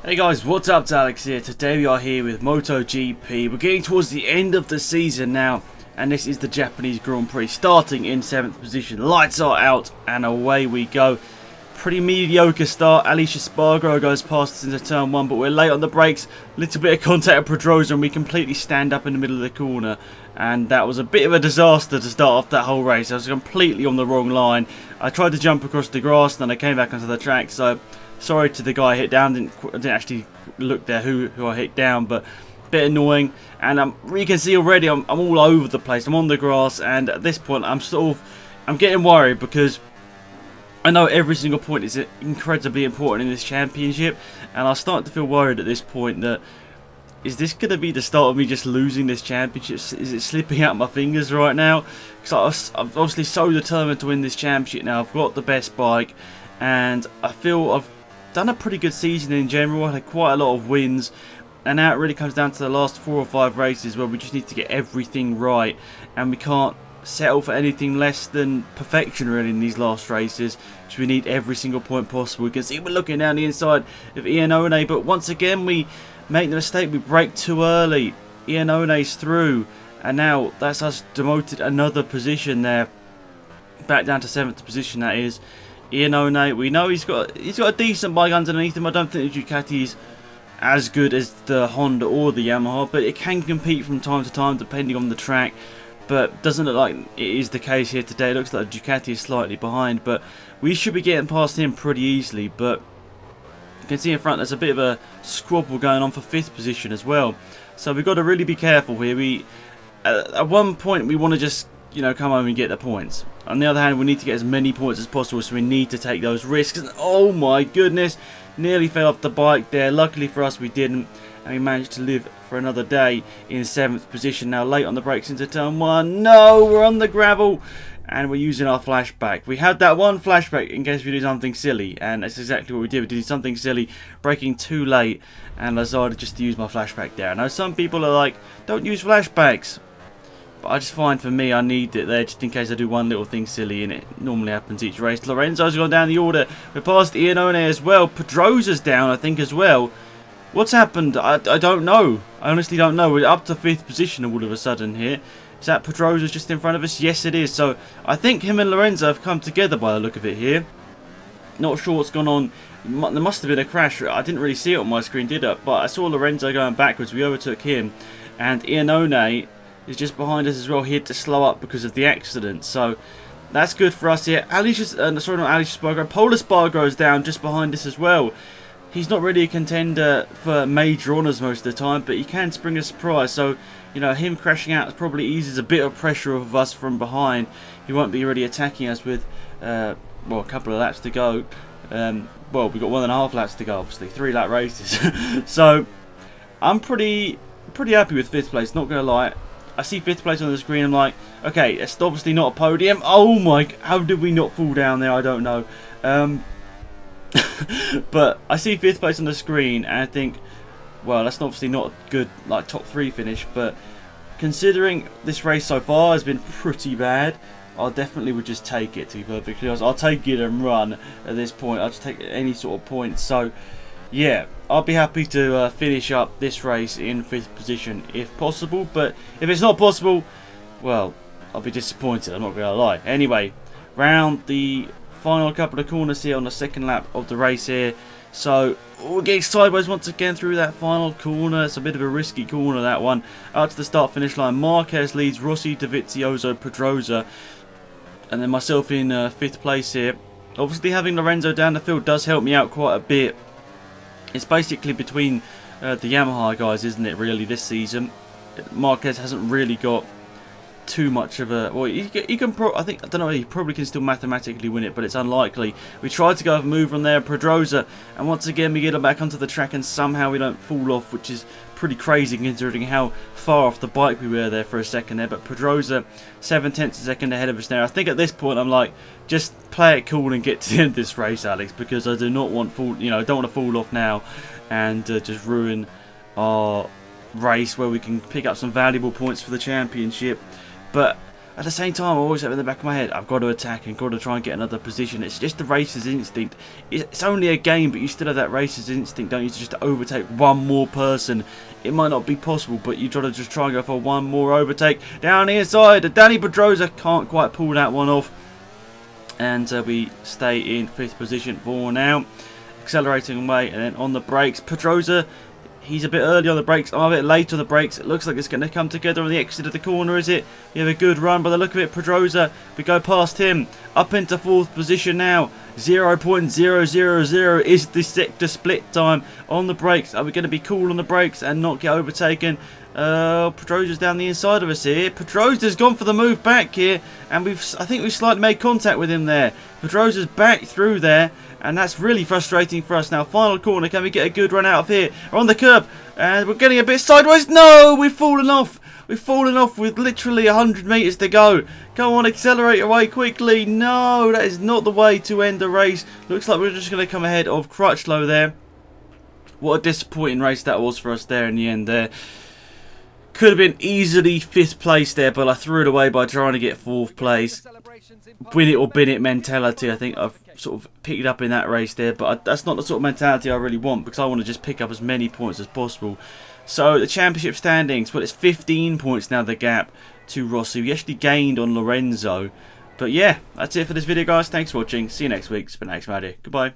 Hey guys, what's up? It's Alex here. Today we are here with MotoGP. We're getting towards the end of the season now, and this is the Japanese Grand Prix, starting in 7th position. Lights are out, and away we go. Pretty mediocre start. Alicia Spargo goes past us into turn 1, but we're late on the brakes. Little bit of contact with Pedrosa, and we completely stand up in the middle of the corner. And that was a bit of a disaster to start off that whole race. I was completely on the wrong line. I tried to jump across the grass, then I came back onto the track, so sorry to the guy I hit down. Didn't actually look there who I hit down, but a bit annoying. And you can see already I'm all over the place. I'm on the grass, and at this point I'm getting worried because I know every single point is incredibly important in this championship, and I'm starting to feel worried at this point that is this going to be the start of me just losing this championship? Is it slipping out my fingers right now? Because I'm obviously so determined to win this championship now. I've got the best bike, and I feel I've done a pretty good season in general. I had quite a lot of wins, and now it really comes down to the last 4 or 5 races where we just need to get everything right, and we can't settle for anything less than perfection really in these last races, because we need every single point possible. You can see we're looking down the inside of Iannone, but once again we make the mistake, we brake too early. Iannone's through, and now that's us demoted another position there, back down to 7th position. That is Iannone. We know he's got a decent bike underneath him. I don't think the Ducati's as good as the Honda or the Yamaha, but it can compete from time to time depending on the track. But doesn't look like it is the case here today. It looks like Ducati is slightly behind, but we should be getting past him pretty easily. But you can see in front there's a bit of a squabble going on for 5th position as well. So we've got to really be careful here. At one point we want to just come home and get the points. On the other hand, we need to get as many points as possible, so we need to take those risks. And oh my goodness, nearly fell off the bike there. Luckily for us we didn't, and we managed to live for another day in 7th position. Now late on the brakes into turn 1. No, we're on the gravel, and we're using our flashback. We had that one flashback in case we do something silly, and that's exactly what we did. We did something silly, braking too late, and I decided just to use my flashback there. I know some people are like, don't use flashbacks, but I just find for me I need it there just in case I do one little thing silly, and it normally happens each race. Lorenzo's gone down the order. We're past Iannone as well. Pedrosa's down, I think, as well. What's happened? I don't know. I honestly don't know. We're up to 5th position all of a sudden here. Is that Pedrosa's just in front of us? Yes, it is. So I think him and Lorenzo have come together by the look of it here. Not sure what's gone on. There must have been a crash. I didn't really see it on my screen, did I? But I saw Lorenzo going backwards. We overtook him. And Iannone is just behind us as well. He had to slow up because of the accident. So that's good for us here. Sorry, not Alicia Spargo. Polar Spargo is down just behind us as well. He's not really a contender for major honours most of the time, but he can spring a surprise. So, him crashing out probably eases a bit of pressure of us from behind. He won't be really attacking us with, a couple of laps to go. We've got 1.5 laps to go, obviously. 3 lap races. So, I'm pretty happy with 5th place, not going to lie. I see 5th place on the screen, I'm like, okay, it's obviously not a podium. Oh my, how did we not fall down there? I don't know. But I see 5th place on the screen, and I think, well, that's obviously not a good top 3 finish, but considering this race so far has been pretty bad, I definitely would just take it, to be perfectly honest. I'll take it and run at this point. I'll just take any sort of points. So yeah, I'll be happy to finish up this race in 5th position if possible, but if it's not possible, well, I'll be disappointed, I'm not going to lie. Anyway, round the final couple of corners here on the 2nd lap of the race here. So we're getting sideways once again through that final corner. It's a bit of a risky corner, that one. Out to the start finish line, Marquez leads Rossi, Dovizioso, Pedrosa, and then myself in 5th place here. Obviously having Lorenzo down the field does help me out quite a bit. It's basically between the Yamaha guys, isn't it, really, this season. Marquez hasn't really got too much of a... Well, he can he probably can still mathematically win it, but it's unlikely. We tried to go have a move on there, Pedrosa, and once again we get him back onto the track, and somehow we don't fall off, which is pretty crazy considering how far off the bike we were there for a second there. But Pedrosa 0.7 seconds ahead of us now. I think at this point I'm like, just play it cool and get to the end of this race, Alex, because I do not want don't want to fall off now and just ruin our race where we can pick up some valuable points for the championship. But at the same time, I always have in the back of my head, I've got to attack and got to try and get another position. It's just the racer's instinct. It's only a game, but you still have that racer's instinct, don't you, to just overtake one more person. It might not be possible, but you got to just try and go for one more overtake. Down the inside, Danny Pedrosa can't quite pull that one off. And we stay in 5th position for now. Accelerating away, and then on the brakes, Pedrosa, he's a bit early on the brakes. I'm a bit late on the brakes. It looks like it's going to come together on the exit of the corner, is it? We have a good run by the look of it. Pedrosa, we go past him. Up into 4th position now. 0.000 is the sector split time on the brakes. Are we going to be cool on the brakes and not get overtaken? Pedrosa's down the inside of us here. Pedrosa's gone for the move back here, and I think we've slightly made contact with him there. Pedrosa's back through there, and that's really frustrating for us now. Final corner, can we get a good run out of here? We're on the curb, and we're getting a bit sideways. No, we've fallen off. We've fallen off with literally 100 metres to go. Come on, accelerate away quickly. No, that is not the way to end the race. Looks like we're just going to come ahead of Crutchlow there. What a disappointing race that was for us there in the end there. Could have been easily 5th place there, but I threw it away by trying to get 4th place. Win it or bin it mentality, I think I've sort of picked up in that race there. But that's not the sort of mentality I really want, because I want to just pick up as many points as possible. So the championship standings, well, it's 15 points now, the gap to Rossi. We actually gained on Lorenzo. But yeah, that's it for this video, guys. Thanks for watching. See you next week. It's been Alex Goodbye.